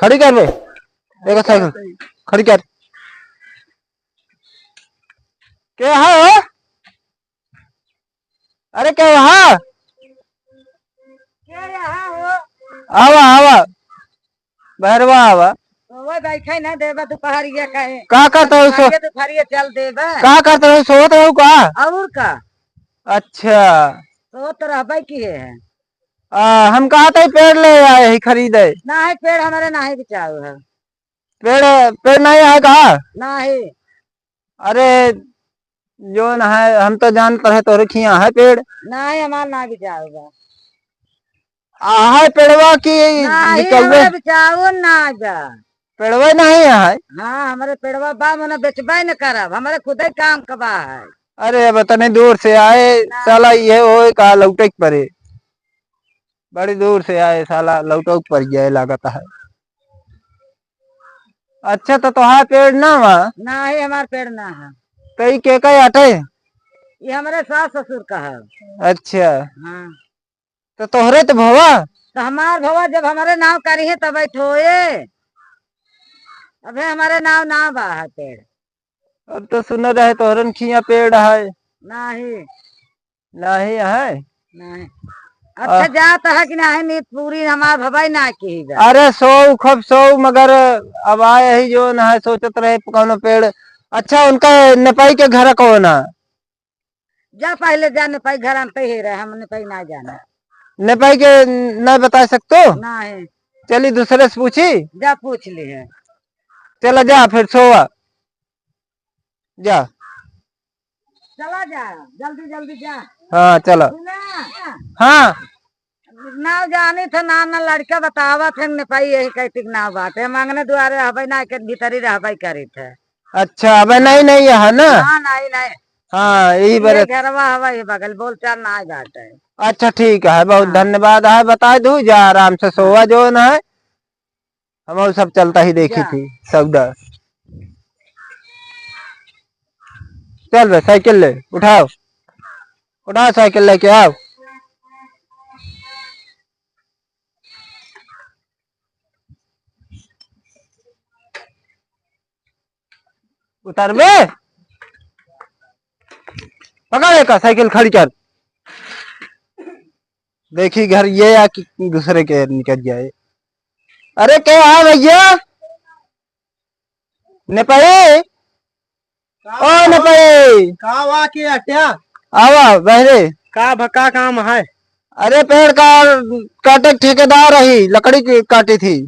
खड़ी कर बे, एक साइकिल खड़ी कर। क्या है? अरे क्या यहाँ? आवा आवा बहरवा आवा। बैठे ना देवा दोपहरिया कहे का करते हो सो? दोपहरिया चल देवा का करते हो? सोत हो का? और का? अच्छा सोत रहबे की है। हम कहा था पेड़ ले आए ही खरीदे। ना है पेड़ हमारे, ना है बिचारो है पेड़। पेड़ नहीं है कहा? ना है। अरे जो न है हम तो जानते रहे तो रखिया है पेड़। ना है हमारा, ना बिचारो है पेड़वा की बिचारो ना जा। पेड़वा नहीं है। हाँ हमारे पेड़वा बा मना बेचबे न करब, हमारे खुद ही काम कबा है। अरे अब तने दूर से आए साला, ये हो का लौटे परे, बड़ी दूर से आए साला लौटोक पर गए लागत है। अच्छा तो तुहार पेड़ ना वहाँ? ना है हमार पेड़ ना है। कई के कई आटे? ये हमारे सास ससुर का है। अच्छा हाँ तो तोहरे तो भवा। तो हमार भवा जब हमारे नाव करी है तब ठोए, अबे हमारे नाव ना बा है पेड़। अब तो सुन रहे तोहरन खिया पेड़ है। नहीं नहीं है। नहीं। अच्छा जात है कि नहीं नीत पूरी हमार भवाई ना की जा। अरे सो खूब सो, मगर अब आए ही जो न है सोचत रहे कौनो पेड़। अच्छा उनका नेपाई के घर कौन है? जा पहले जा नेपाई घर हम पे ही रहे, हम नेपाई ना जाना। नेपाई के नहीं बता सकते? नहीं। चली दूसरे से पूछी। जा पूछ ली है। चला जा फिर सोवा जा। चला जा जल्दी जल्दी जा। हाँ चलो। हाँ नाव जानी थे ना ना लड़का बतावा थे नेपाई यही कहती नाव बात है, मांगने द्वारे रहबे ना के भीतरी रहबे करी थे। अच्छा अब नहीं नहीं है ना? हाँ नहीं नहीं। हाँ यही बात। घरवा हवा ये बगल बोल चाल ना बात है। अच्छा ठीक है, बहुत धन्यवाद है, बता दू जा आराम से सोवा जो न है। हम सब चलता ही देखी थी सौदा। चल बे साइकिल ले, उठाओ उठाओ साइकिल लेके आओ। उतर बे, पकड़ का साइकिल खड़ी कर। देखी घर ये या कि दूसरे के निकल जाए। अरे क्या है भैया? नेपाई ओ नेपाई का वा के अट्या आवा बहरे। का भक्का काम है? अरे पेड़ का काटे ठेकेदार रही, लकड़ी की काटी थी।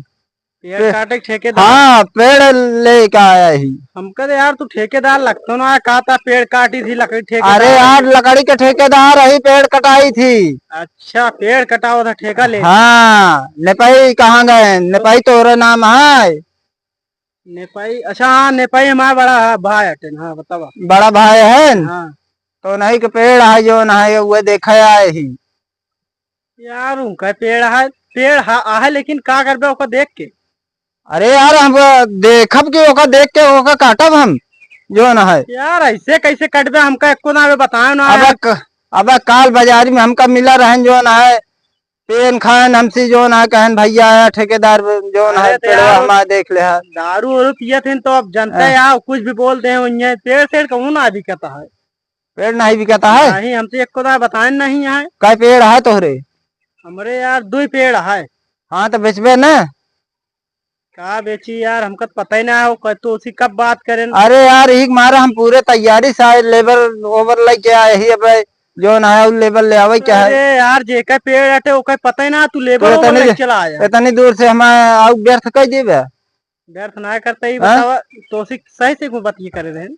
पेड़ काटे ठेकेदार? हाँ पेड़ लेके आया ही। हमको तो यार तू ठेकेदार लगता ना, कहा था पेड़ काटी थी लकड़ी ठेकेदार। अरे यार लकड़ी के ठेकेदार रही, पेड़ कटाई थी। अच्छा पेड़ कटाओ था ठेका ले? हाँ नेपाई कहाँ गए? नेपाई तोरा नाम है? नेपाई? अच्छा हाँ नेपाई हमारा बड़ा भाई है। हाँ बतावा। बड़ा भाई है? हाँ तो नहीं के पेड़ है जो न है वो देखा आए ही। यार उनका पेड़ है, पेड़ है लेकिन का करबे ओको देख के? अरे यार हम देखब कि ओका देख के ओका काटब हम जो न है। यार ऐसे कैसे कटबे, हमका एको ना बताओ ना। अब काल बाजारी में हमका मिला रहन जो न है, पेन खान हमसे जो न है कहन भैया आया ठेकेदार जो न है पेड़वा हमारा देख ले है। दारू वारू पिए थे तो अब जनता यार कुछ भी बोलते हैं। पेड़ पेड़ कहूँ ना अभी कहता है। पेड़ नहीं बिकता है? नहीं हमसे एको ना बताए नहीं है। क्या पेड़ है तोहरे? हमरे यार 2 पेड़ है। हाँ तो बेचबे न? का बेची यार, हमको तो पता ही ना है तो उसी कब बात करें। अरे यार एक मारा हम पूरे तैयारी से लेबर ओवर लेके आए ही, अब जो ना है लेबर ले आवे क्या है। अरे यार जेका पेड़ हटे ओका पता ही ना, तू लेबर ओवर लेके चला आया। इतनी दूर से हम आउ व्यर्थ कर देबे? व्यर्थ ना करता ही बतावा तो सही से बात ये करे रहे।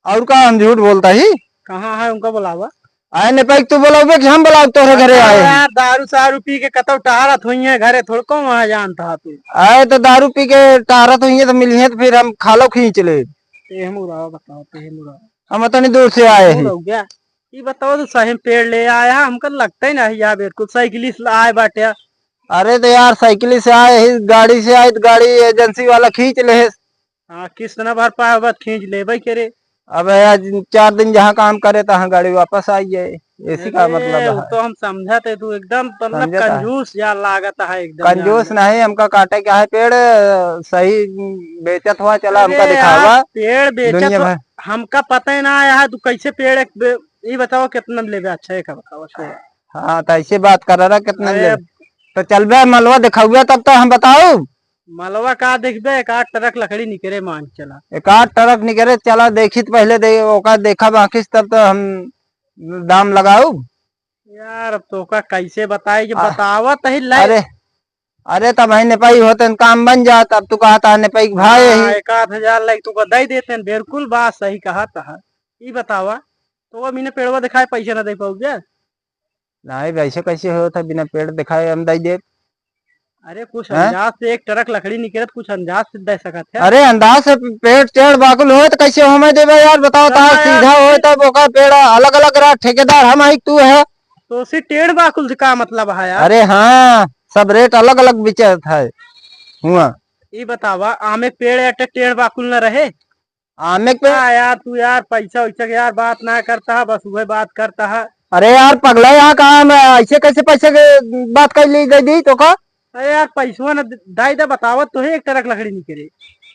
और का हम झूठ बोलता ही? कहाँ है उनका बुलावा? आए नेपाई तू बोलोगे कि हम बुलाओ तोरे घरे आए? यार दारू सारू पी के कतौ टहरत हुई है घरे, थोड़ा को वहाँ जानता तू? आए तो दारू पी के टहरत हुई है तो मिली है तो फिर हम खालो खींच ले। बताओ हम इतनी दूर से आए हैं। ये बताओ तो सही पेड़ ले आया, हमको लगता ही नहीं यार बिल्कुल साइकिल आए बाटे। अरे तो यार साइकिल से आए ही, गाड़ी से आए तो गाड़ी एजेंसी वाला खींच ले। हाँ किस्त न भर पाए खींच ले भाई करे। अब 4 दिन जहाँ काम करे तहाँ गाड़ी वापस आई जाए। इसी का अरे, मतलब वो है। तो हम समझा थे, तू एकदम मतलब समझता है कंजूस या लागत है एकदम कंजूस जान। नहीं, हमका काटे क्या है पेड़ सही बेचत हुआ चला, अरे हमका यार, दिखावा पेड़ बेचत दुनिया हो, भर। हमका पता ही ना है यार, तू कैसे पेड़ ये बताओ कितना लेबे, अच्छा है का बताओ छोड़। हाँ तो ऐसे बात कर रहा कितना अरे ले, तो चल बे मलवा दिखाऊबे तब तो हम बताओ। मलवा का देखबे, एक आठ ट्रक लकड़ी निकले मान के चला। एक आध ट्रक निकले चला, देखी तो पहले दे ओका देखा बाकी तब तो हम दाम लगाऊ। यार अब तो का कैसे बताए कि आ- बतावत ही ले। अरे अरे तब है नेपाई होते न काम बन जाता, अब तू कहता है नेपाई के भाई हाँ, यही। एक आध हजार लग तू दे देते हैं, बिल्कुल बात सही कहा था। ये बतावा तो अब इन्हें पेड़वा दिखाए पैसे ना दे पाओगे। नहीं वैसे कैसे होता बिना पेड़ दिखाए हम दे दे। अरे कुछ हैं? अंदाज से एक ट्रक लकड़ी निकले तो कुछ अंदाज से दे सकत है। अरे अंदाज से पेड़ टेढ़ बाकुल हो तो कैसे हमें देवे यार, बताओ तार चला यार सीधा हो फिर, तब ओका पेड़ अलग अलग रहा, ठेकेदार हम आई तू है। तो उसी टेढ़ बाकुल से का मतलब है यार। अरे हाँ सब रेट अलग अलग बिचत है हुआ। ये बतावा आमे के पेड़ अटे टेढ़ बाकुल न रहे। आमे पे हाँ यार, तू यार पैसा वैसा के यार बात ना करता है, बस वही बात करता है। अरे यार पगला यहाँ कहा मैं ऐसे कैसे पैसे के बात कर ली दे दी तो का। अरे यार पैसवा न दाई दे बतावत तो है, एक ट्रक लकड़ी निकले।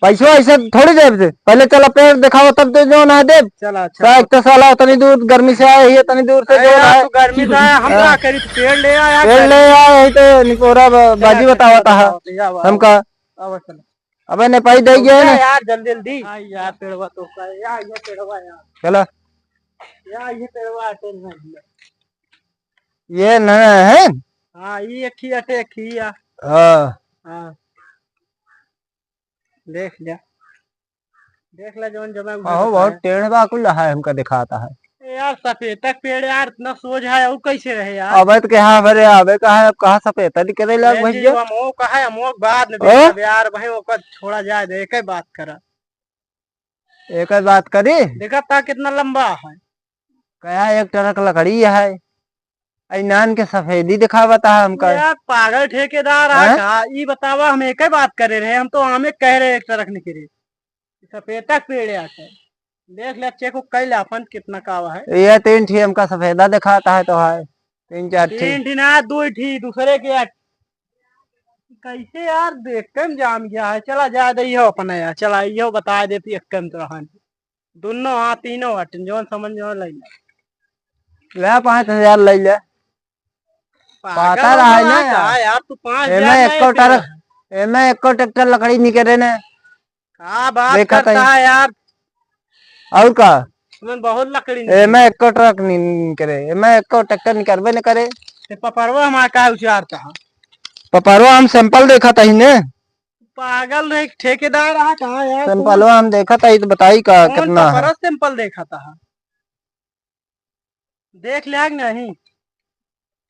पैसा ऐसे थोड़ी देव से, पहले चलो पेड़ दिखाओ तब तो जो ना दे। चला अच्छा एक तो साला उतनी दूर गर्मी से आए ही उतनी दूर से अरे जो यार है। तू गर्मी से आया, हम हाँ, क्या करी, तू पेड़ ले आया पेड़ ले गर्मी। आए यही तो निकोरा चला बाजी अच्छा बतावा चला था दिखाओ तो जाओ आओ। हमका। आओ चलो। अबे ने पाई दे रुक गया जा ना। यार, जल्दी जल्दी। हाँ यार पेड़वा तो का यार, ये पेड़वा यार, चलो यार ये पेड़वा अटे नहीं है। ये न है। हाँ ये एक ही अटे एक ही या। हाँ हाँ देख लिया, देख ले जवन जमा उसे कहो बहुत बताया। टेढ़ बाकुल है हमका दिखाता है। ए यार सफेदक पेड़ यार इतना सोच है, वो कैसे रहे यार। अबे तो कहा भरे आवे कहा अब कहा सफेद निकले लग बहन जी भैया। वो अमो का है, अमो बाद में ओ देखा यार, भाई वो का छोड़ा जाए, देख के बात करा। एक ही बात करी। देखा था कितना लंबा है। कहा एक ट्रक लकड़ी है, नान के सफेदी दिखावता है हमका। यार पागल ठेकेदार है हैं? कहा, ये बतावा हम एक ही बात करे रहे, हम तो आमे कह रहे एक तरफ निकले। सफेद तक पेड़ आके देख ले, चेक कैल अपन कितना कावा है। ये तीन ठी हमका सफेदा दिखाता है तो है तीन चार ठी। तीन ठी ना दो ठी दूसरे के कैसे यार देख के जाम गया है। चला जा दे हो अपना यार, चला यो बता देती एक कम तो रहन दोनों, हाँ तीनों हट जो समझ जो ले ले 5,000 ले ले। पागल पता हो रहा है गया ना है कहा यार। यार, तू 5,000 एमे ना एको एक ट्रक, एमे एको ट्रैक्टर लकड़ी निकले ने। क्या बात देखा करता था है यार, और का। तुम्हें बहुत लकड़ी एमे निकली। एको ट्रक नहीं निकले, एमे एको ट्रैक्टर निकलबे न करे। पपरवा हमारा का उचारता है। पपारो हम सैंपल देखा था ही ने। पागल रे, ठेकेदार रहा कहाँ यार, कौन सैंपलवा हम देखा था ही तो बताई का कौन कितना है। पपरस सिंपल देखा था। देख लिया कि नहीं।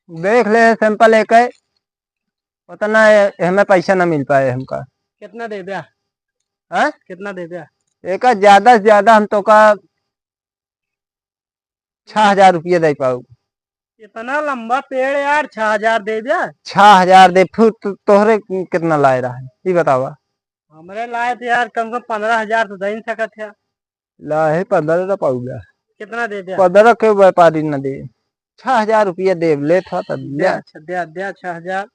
देख ले सैंपल एक है, उतना हमें पैसा ना मिल पाए हमका। कितना दे दिया, है कितना दे दिया। एक ज्यादा से ज्यादा हम तो का 6,000 रुपये दे पाऊ। इतना लंबा पेड़ यार, 6,000 दे दिया। 6,000 दे फिर तोहरे कितना लाए रहा है ये बतावा। हमरे लाए थे यार, कम से कम 15,000 तो दे नहीं सकत है। लाए 15 ना पाऊगा। कितना दे दिया। 15 के व्यापारी न दे, 6,000 रुपये दे ले था तब दिया अच्छा, दिया दिया 6,000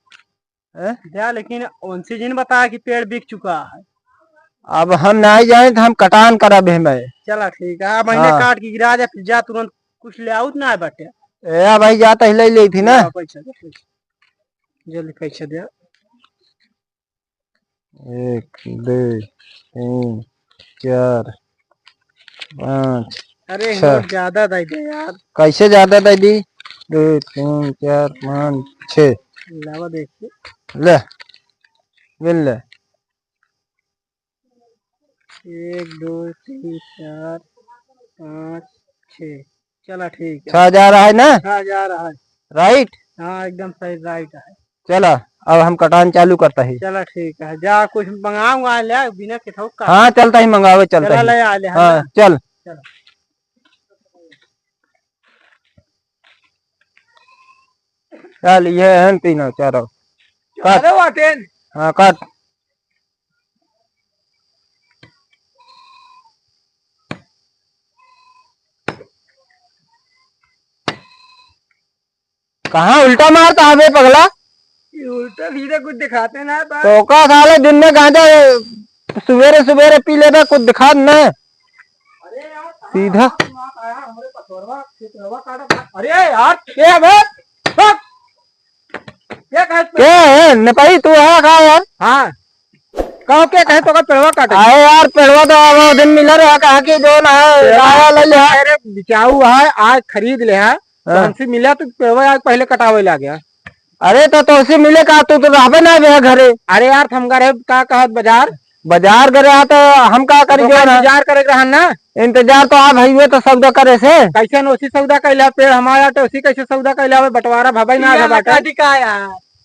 हैं? दिया, लेकिन उनसे जिन बताया कि पेड़ बिक चुका है। अब हम नहीं जाए तो हम कटान करब मैं। चला ठीक है, महीने हाँ काट के गिरा दे, फिर जा तुरंत कुछ ले आउत ना बटे। ए भाई जाता ही ले ली थी ना। ला पैसा दे, जल्दी पैसा दे। 1 2 3 4 5 अरे 6। नोट ज्यादा दे दे यार। कैसे ज्यादा दे दी, 2 3 4 5 6। लावा देखिए, ले मिल ले। 1 2 3 4 5 6। चला ठीक है। 6,000 है ना 6,000 है। राइट। हाँ एकदम सही राइट है। चला अब हम कटान चालू करता ही। चला ठीक है, जा कुछ मंगाऊंगा ले बिना के थोक का। हाँ चलता ही मंगावे चलता चला ही। ले आ ले है हाँ ना। चल चला चल ये है तीनों चारों काट। अरे वाटेन हाँ काट। कहाँ उल्टा मारता है बे पगला? उल्टा सीधे कुछ दिखाते ना बस। तो का साले दिन में गांजा सवेरे सवेरे पी लेबे, कुछ दिखा न। अरे यार सीधा आया हमरे पथोरवा खेतवा काटा। अरे यार क्या बे? क्या कहे के है नेपाई तू है का यार? हाँ कहो क्या कहे तो का पेड़वा काटे। आए यार पेड़वा तो वो दिन मिला रहा कहा कि जो ना है आया ले ले। अरे बिचाऊ है आज खरीद ले है तो हमसे मिला तो पेड़वा आज पहले कटावे ला गया। अरे तो उसे मिले का तू तो रहबे ना बे घरे। अरे यार हम गए का कहत बाजार गए तो हम का करी जो ना इंतजार करे रहन ना। इंतजार तो आप भई तो सौदा करे से कैसे ओसी सौदा कैला पेड़ हमारा तो उसी कैसे सौदा कैला बंटवारा भबाई ना बाटा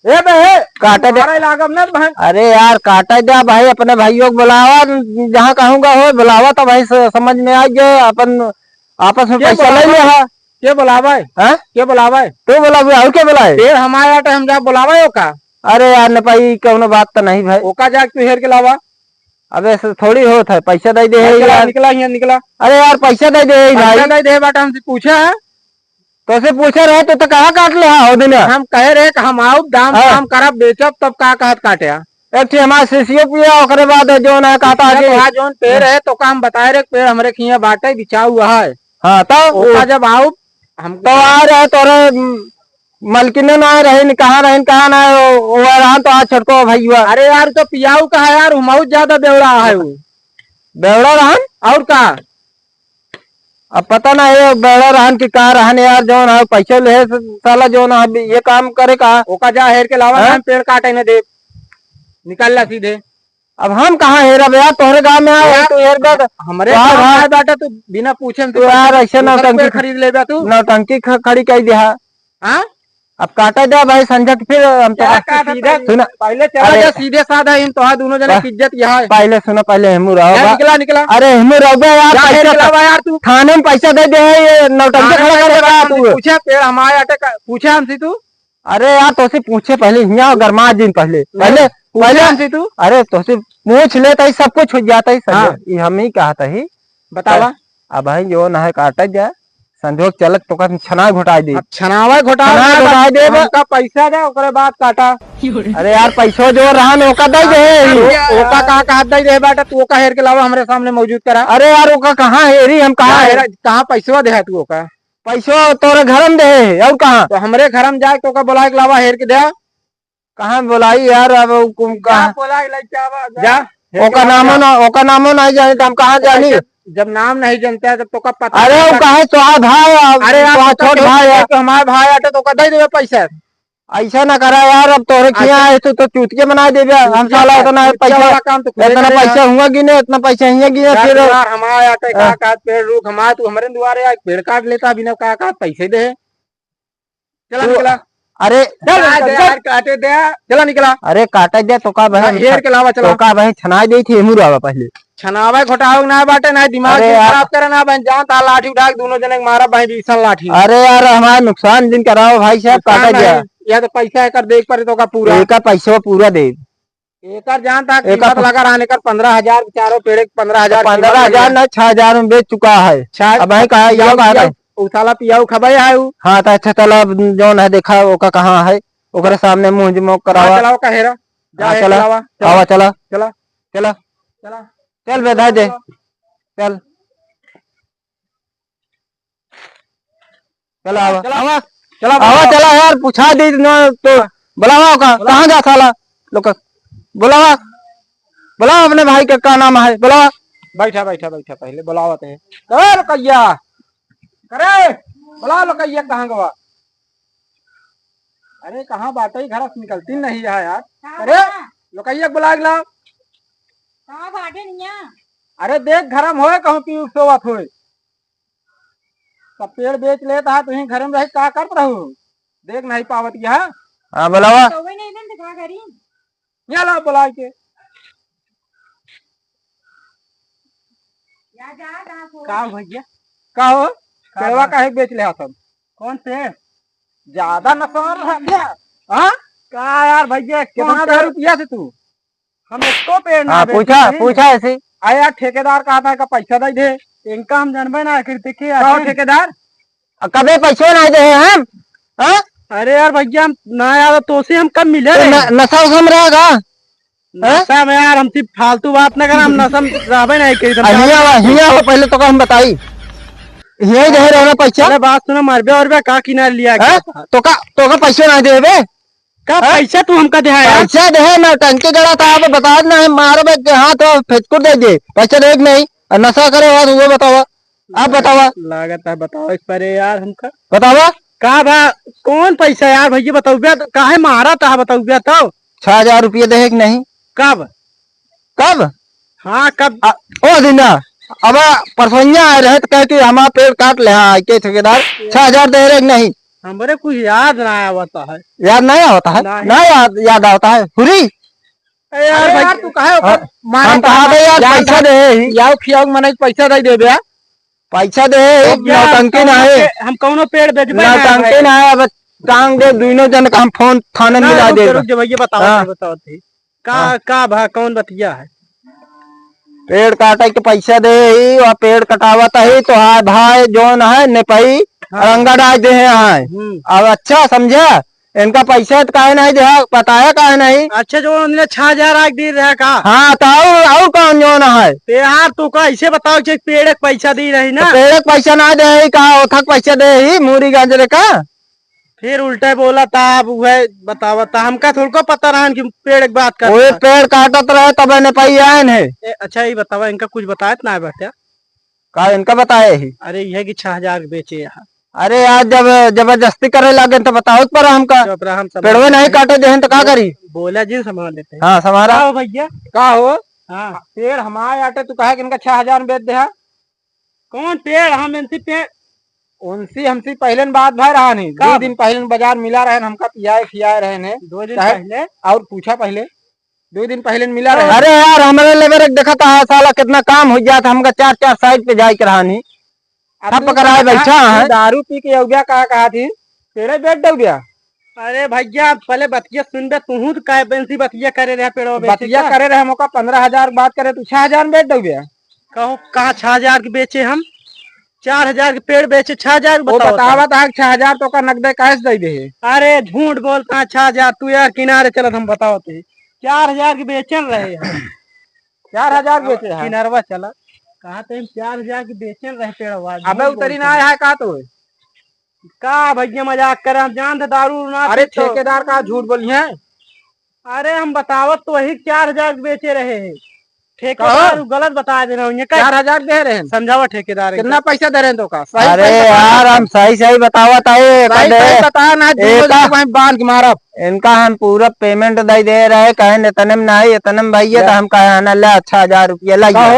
ए बे काटा दे। लागब ना बहन। अरे यार काटा दे भाई, अपने भाइयों को बुलावा, जहाँ कहूँगा हो बुलावा तो भाई समझ में आ गए, अपन आपस में पैसा ले लिया। के बुलावा है के बुलावा है? तू बुलावे और के बुलाए? पेड़ हमारा तो हम जा बुलावा हो का। अरे यार न भाई कौनो बात तो नहीं भाई। ओका जाके तू हेर के लावा। अबे ऐसे थोड़ी होता है, पैसा दे दे यार। निकला यहाँ निकला। अरे यार पैसा दे दे भाई। दे दे बाटा हमसे पूछा है तो से पूछे रहे तो कहाँ काट ले हो दिन? हम कहे रहे कि हम आओ दाम काम करब बेचब तब का कहत काटे। एक थी हमारे सीसीओ पिया ओकरे बाद जो ना काटा के जोन पेड़ है तो का हम बताए रहे पेड़ हमरे खिया बाटे बिछा हुआ है। हाँ तो जब आओ हम तो आ रहे तोरे मलकिने ना रहे कहाँ ना रहा तो आज छड़को भैया। अरे यार तो पियाऊ का है यार हम ज्यादा बेवड़ा है वो बेवड़ा रहन और का अब पता ना ये बेवड़ा रहन की कहा रहन यार जो ना पैसा ले साला जो ना ये काम करे का ओका जा हेर के लावा हम पेड़ काटे न दे निकल ला सीधे। अब हम कहाँ हेरा यार तोहरे गाँव में आया तू हेर दे हमारे गाँव बेटा तू बिना पूछे तू यार ऐसे नौटंकी खरीद ले तू नौटंकी खड़ी कर दिया। हाँ अब काटा जा भाई संजय फिर हम तो सुना पहले चला जा सीधे साधा इन तो दोनों जने की इज्जत यहाँ है। पहले सुनो पहले हिमू रहो निकला अरे हिमू रहो यार तू थाने में पैसा दे दे ये नौटंकी खड़ा करेगा तू। पूछे पेड़ हमारे आटे पूछे हमसे तू। अरे यार तो पूछे पहले यहाँ गरमा दिन पहले हमसे तू। अरे तो पूछ लेता ही सब कुछ हो जाता ही हम ही कहा था ही बतावा। अब भाई जो ना है काटा जाए संजोग चलत तो का छना घोटा दे छनावा घोटा दे का पैसा दे ओकरे बाद काटा। अरे यार पैसा जो रहा ओका दे दे ओका कहा दे दे बेटा तू ओका हेर के लावा हमरे सामने मौजूद करा। अरे यार ओका कहाँ हेरी हम कहाँ पैसा दे तू ओका पैसा तोरे घर में दे और कहाँ तो हमरे घर में जाए तो ओका बुला के लावा हेर के दे। कहाँ बुलाई यार अब जा ओका नामो नहीं जाने तो हम कहाँ जानी जब नाम नहीं जानता है तब तो का पता। अरे वो कहे तो भाई अरे छोट भाई है हमारे भाई आटे तो दे देवे पैसा। ऐसा ना करा यार अब तोरे खिया है तो चूतिया बना दे हम साला इतना पैसा काम तो इतना पैसा हुआ गिने इतना पैसा हिया गिने फिर हमारे आटे का पेड़ रूख हमारे तू हमारे द्वारे पेड़ काट लेता बिना का पैसे दे। चला निकला। अरे काटे दे चला निकला। अरे काटा दे तो का भाई हेर के लावा चला का भाई छना दे थी हिमू रावा पहले छनावा घोटाओ ना बाटे ना दिमाग खराब करे ना बहन जान ता लाठी उठा दोनों जने मारा भाई बीसन लाठी। अरे यार हमारा नुकसान दिन कराओ भाई साहब काटा दिया या तो पैसा एक देख पर तो का पूरा एक पैसा पूरा दे एक जान था कीमत लगा रहने कर 15,000 चारों पेड़ 15,000 ना 6,000 में बेच चुका है। अब भाई कहा ये कहा उसाला पियाऊ खबई है हाँ तो अच्छा चला जो है देखा ओका कहाँ है ओकरे सामने मुंह जमोक करावा चलाओ का हेरा चला आवा चला चला चला चला चल बेधा दे चल चला आवा चला आवा चला यार पूछा दी तो बुलावा का कहाँ जा साला लोग बुलावा बुलावा अपने भाई का क्या नाम है बुलावा। बैठा बैठा बैठा पहले बुलावत है करे लकैया करे बुला लकैया कहाँ गवा। अरे कहाँ बाटे ही घर से निकलती नहीं है यार। अरे लकैया बुला ला अरे देख घर में होए कहूँ की सोवत होए सब पेड़ बेच लेता है तुम घर में रह का कर रहो देख नहीं पावत यहाँ। हाँ बुलावा यहाँ ला बुला के का भैया का हो पेड़वा काहे बेच ले सब कौन से ज्यादा नुकसान रहा क्या हाँ का यार भैया कितना रुपया से तू हम इसको पेड़ ना पूछा ऐसे आया ठेकेदार कहा था का पैसा दे दे इनका हम जानबे ना करते के ठेकेदार कभी पैसे नहीं दे हम अरे यार भैया हम ना यार तो से हम कब मिले रहे? नशा उशा में रहेगा? नशा में यार हमसे फालतू बात ना कर, हम नशा में रहबे नहीं करी। हिया हो पहले तो हम बताई, यही दे रहे पैसा। अरे बात सुनो, मरबे और बे का किनारे लिया हैं? तो का पैसा नहीं देबे? का पैसा तू हमका दे यार? पैसा दे ना, टंकी गड़ा था आप बता ना है, मारो बे हाथ फेंचकुर दे दे, पैसा दे नहीं। और नशा करे हो वो बतावा, आप बतावा। लागत है बताओ इस पर यार हमका बतावा का भा कौन पैसा यार भैया बताओ बे, काहे मारा था बताओ बे तो। 6,000 रुपया दे कि नहीं? कब? कब? हाँ कब? ओ दिना अब परसोइया आए रहे तो कहती हमारा पेड़ काट ले। हाँ के ठेकेदार 6,000 दे रहे कि नहीं? हमरे कुछ याद ना आवता है। याद नहीं होता है? ना याद आता है हुरी यार भाई तू कहे हम कहा दे यार पैसा दे, याओ खियाओ मने पैसा दे दे, पैसा दे। नौटंकी ना है, हम कौनो पेड़ बेचबे नौटंकी ना है। अब टांग दे दोनों जन का हम फोन थाने में मिला दे। भैया बताओ बताओ का भा कौन बतिया है? पेड़ काटे के पैसा दे ही, और पेड़ कटावत है तो हाँ भाई जोन है नेपाई रंगा डाल दे है। अब अच्छा समझा, इनका पैसा तो काहे नहीं दे, बताया काहे नहीं? अच्छा जो उन्होंने 6,000 आज दे रहा का? हाँ तो और कौन जोन है? यार तू का ऐसे बताओ कि पेड़ का पैसा दे रही ना? पेड़ का पैसा ना दे कहा, ओथक पैसा दे ही मूरी गाजरे का। फिर उल्टा बोला था अब वह बतावा था, हमका थोड़ा को पता रहा कि पेड़ की बात कर। वो पेड़ काटत रहे तब नेपाई आए है। अच्छा ये बतावा इनका कुछ बताया ना है बेटा? का इनका बताए ही? अरे यह कि 6,000 बेचे यहाँ। अरे यार जब जबरदस्ती करे लगे तो बताओ पर हमका पेड़वे नहीं काटे दे तो क्या करी? बोला जी संभाल लेते। हाँ समारा भैया का हो? हाँ पेड़ हमारे आटे तू कहे कि इनका 6,000 में बेच दे। कौन पेड़? हम इनसे पेड़ उनसे हमसे पहले बात भाई रहा नहीं, 2 दिन पहले बाजार मिला रहे हमका पियाए खियाए रहे ने 2 दिन पहले। और पूछा पहले 2 दिन पहले मिला रहे। अरे यार हमारे लेबर देखा था साला कितना काम हो गया था, हमका 4 साइड पे जाए करानी पकड़ाए बैठा है। दारू पी के अवग्या कहा थी पेड़े बेच दे गया। अरे भैया पहले बतिया सुन बे, तू तो काय बेंसी बतिया करे रहे पेड़ों बतिया करे रहे मौका 15,000 बात करे तू 6,000 में बेच दे गया। कहो कहा 6,000 के बेचे? हम 4,000 के पेड़ बेचे 6,000 बतावा था 6,000 तो का नकदे कैश दे दे। अरे झूठ बोलता 6,000 तू यार किनारे चलत हम बताओ थे 4,000 के बेचन रहे। 4,000 बेचे हैं किनारवा चला कहा थे 4,000 के बेचन रहे पेड़। अबे उतरी ना आया है का तो का भैया मजाक कर, हम जान थे दारू ना। अरे ठेकेदार का झूठ बोली है? अरे हम बतावत तो वही 4,000 के बेचे रहे हैं। ठेकेदार गलत बता दे रहा हूँ। 4,000 दे रहे हैं? समझावा ठेकेदार कितना पैसा दे रहे हैं तो का? अरे यार हम सही बतावा बता ना बांध के मारा इनका हम पूरा पेमेंट दे रहे कहे इतने में नहीं इतने में भैया तो हम कहे ना ले 6,000 रुपया लगे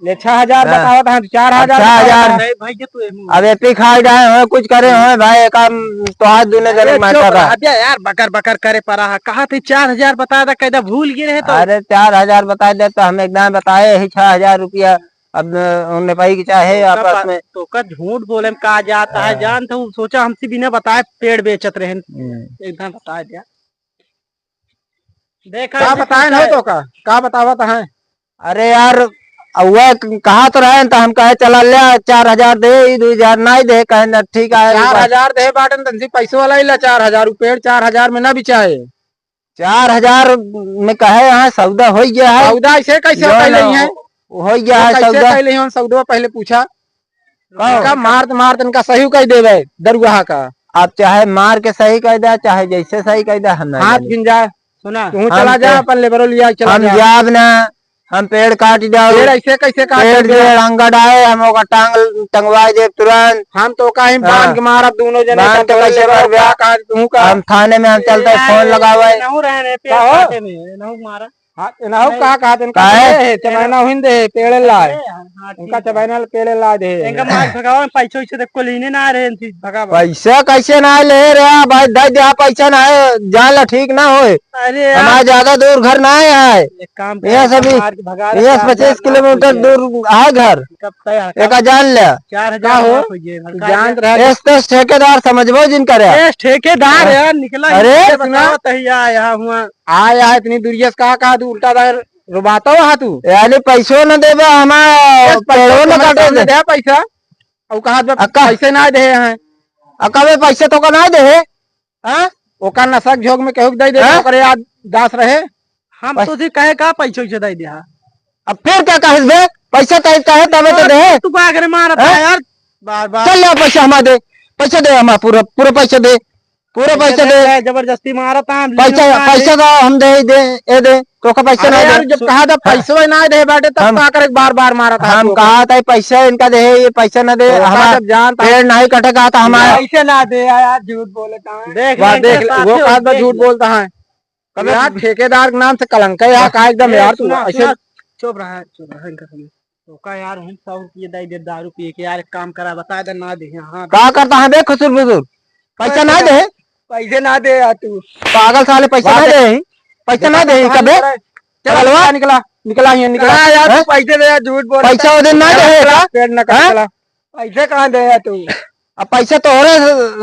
ले 6,000 बतावा था 4,000 भैया तू अब एपी खा जाए हो कुछ करे हो भाई काम तो आज दूने जन मैटर यार बकर बकर करे पड़ा कहा थे 4,000 बताया था कैदा भूल गए रहे तो। अरे 4,000 बताए दे तो हम एकदम बताए ही 6,000 रुपया अब उन्हें पाई की चाहे आपस में तो का झूठ बोले में कहा जाता है। जान था सोचा हमसे बिना बताए पेड़ बेचत रहे एकदम बता दिया। देखा बताए ना तो का बतावा था। अरे यार वह कहा तो रहे तो हम कहे चला ले 4,000 दे 2,000 नहीं दे कहे ठीक है 4,000 दे बाटन तंसी पैसों वाला ही ला 4,000 पेड़ 4,000 में ना बिचाए 4,000 में कहे यहाँ सौदा हो गया है। सौदा ऐसे कैसे है हो गया है सौदा सौदा पहले पूछा मार इनका सही कह देवे दरुआ का। आप चाहे मार के सही कह दे चाहे जैसे सही कह दे हम हाथ गिन जाए सुना तू चला जा अपन लेबरो लिया चला हम जाब ना हम पेड़ काट जाओ ऐसे कैसे काट अंगा डाले हम टांग टंगवा दे तुरंत हम तो कहीं बांध के मारा दोनों जने हम थाने में हम चलते फोन लगावे पेड़ लाए उनका चबैना पेड़ ला दे पैसा कैसे ना ले रहा भाई दे दे पैसा ना जान ठीक ना हो हमारा ज्यादा दूर घर ना है यहाँ से भी 25 किलोमीटर दूर है घर एक जान ले क्या हो जान रहे ठेकेदार समझबो जिन करे ठेकेदार यार निकला। अरे आया है इतनी दूरिया कहा तू उल्टा दार रुबाता हो तू यानी पैसों न देवे हमारे पेड़ों न काटे दे पैसा और कहा पैसे ना दे हैं अकावे पैसे तो का ना दे ओका नशक झोंक में केहू के दे दे ओकरे याद दास रहे। हम तो कहे का पैसा वैसे दे दिया। अब फिर क्या कहे बे, पैसा कहे तबे तो दे। तू का करे मारत है यार बार बार। चल ले पैसा हमारे दे, पैसा दे हमारा पूरा पैसा दे, पूरा पैसा दे। जबरदस्ती मारत है पैसा तो हम दे ए दे तो का पैसा ना दे। जब कहा था पैसा ना दे बाटे तब का करे बार बार मारा था। हम कहा था पैसा इनका दे, ये पैसा ना दे, हमारा जब जान पेड़ नहीं कटेगा था हमारा। पैसे ना दे यार, झूठ बोले देख देख वो कहा झूठ बोलता है यार, ठेकेदार के नाम से कलंक है यार। कहा एकदम यार तू ऐसे चुप रहा इनका समय तो का यार हम 100 रुपये दे दारू पी के यार काम करा बता दे ना दे। हाँ क्या करता है देख खुसुर बुजुर्ग, पैसा ना दे, पैसे ना दे यार तू पागल साले, पैसा ना दे, पैसा ना दे कबे। चलवा निकला यार पैसे दे यार, झूठ बोल पैसा वो दिन ना दे पेड़ न कटला। पैसे कहाँ दे यार तू? अब पैसा तोहरे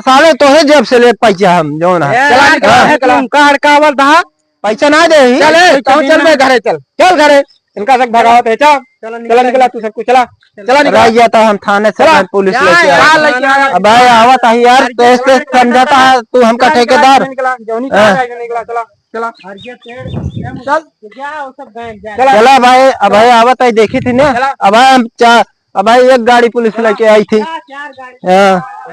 साले तोहरे जेब से ले पैसा हम जो ना कावल था पैसा ना दे। चल बे घरे, चल घरे, इनका सब भगावत है। चला निकला तू सबको, चला निकला जाता हम थाने से पुलिस लेके आए। अब भाई आवत है यार, तेज समझाता है तू हमका ठेकेदार। चला भाई, अब भाई आवत है देखी थी ना। अब भाई हम अब भाई एक गाड़ी पुलिस लेके आई थी।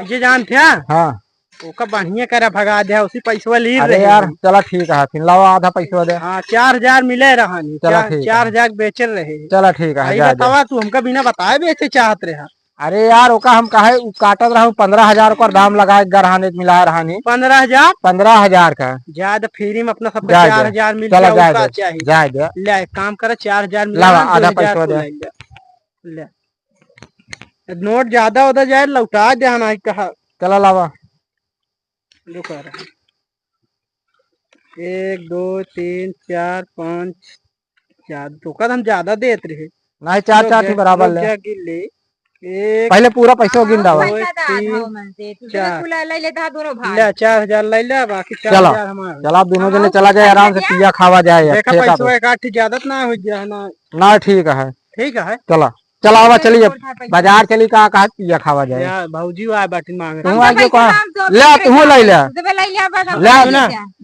ये जान थे हाँ ओका बढ़िया करा भगा दिया, उसी पैसा ली अरे यार चला ठीक है, फिर लाओ आधा पैसा दे। हाँ 4000 मिले रहा नहीं, 4000 बेचे रहे। चला ठीक है, बतावा तू हमका बिना बताए बेचे चाहत रहे। अरे यार ओका हम कहे काटत रहा 15,000 का दाम लगाए गरहाने मिला रहा नहीं। 15,000 का ज्यादा फ्री में अपना सब 4000 मिल जाए ले काम करे। 4000 मिला आधा पैसा दे ले, नोट ज्यादा होता जाए लौटा देना कहा। चला लावा 1 2 3 4 5 तो कद हम ज्यादा देते रहे नहीं, 4 बराबर ले। पहले पूरा पैसा गिन डावा। 4000 ले ले, बाकी 4000 हमारा। चला दोनों जने चला जाए, आराम से पिया खावा जाए। पैसा ज्यादा ना हो जाए ना। ठीक है चला चलावा, चलिए बाजार चली का पिया खावा जाए। भाजी आए बाटी मांगे तू आगे कहा ले, तू ले ले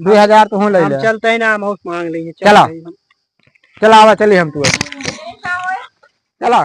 2000 तू ले ले। चलते ही ना हम मांग लेंगे। चला चलावा चलिए हम तू चला।